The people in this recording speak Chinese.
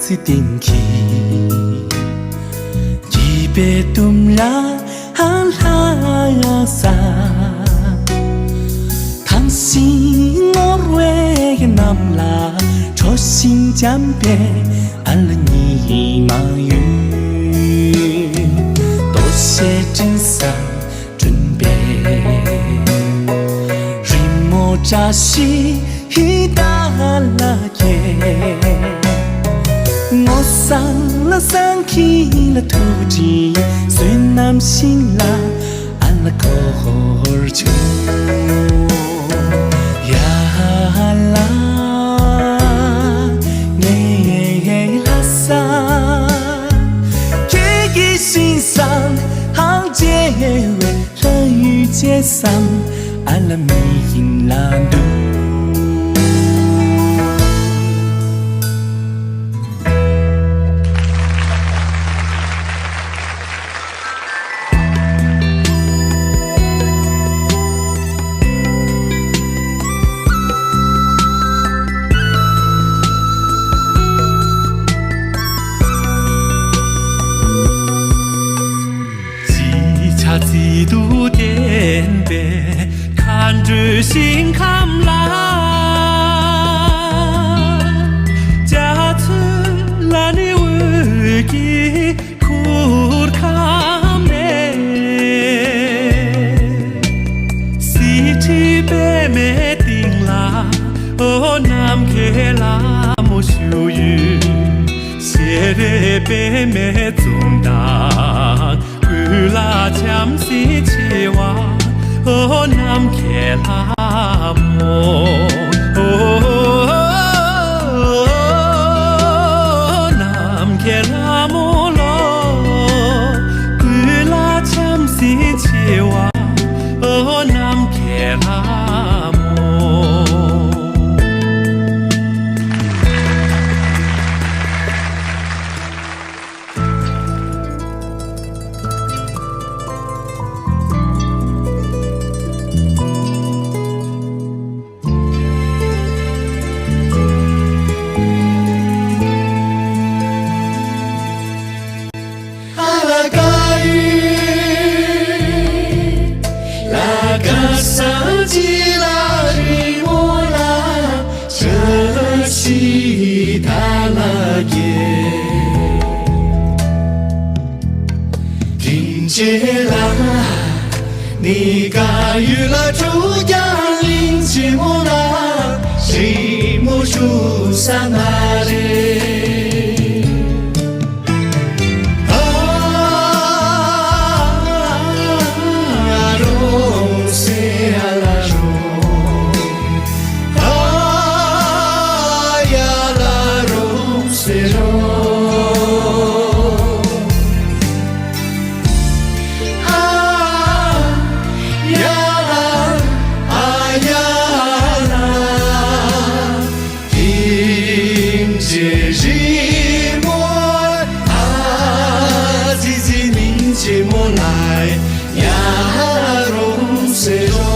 是定期，一别东拉哈拉萨，唐西我瑞个南拉，初心江边安了你马语，多谢真善准备，瑞莫扎西伊达拉耶。我上了山去了土地，虽南新啦，安了口儿秋呀啦，耶啦萨，给给心上好结尾了雨结上，安了米啦都。几度颠簸，看着心看啦，家村拉你为给苦看呢，西提北没定啦，哦南开啦莫修语，写的北没中当。啦，참시치와 남케라모 남케라모 로라 참시치와 남케라 모。 听见了，你该与了主要领节目了，谁莫出山哪里？节目来呀，容谁容？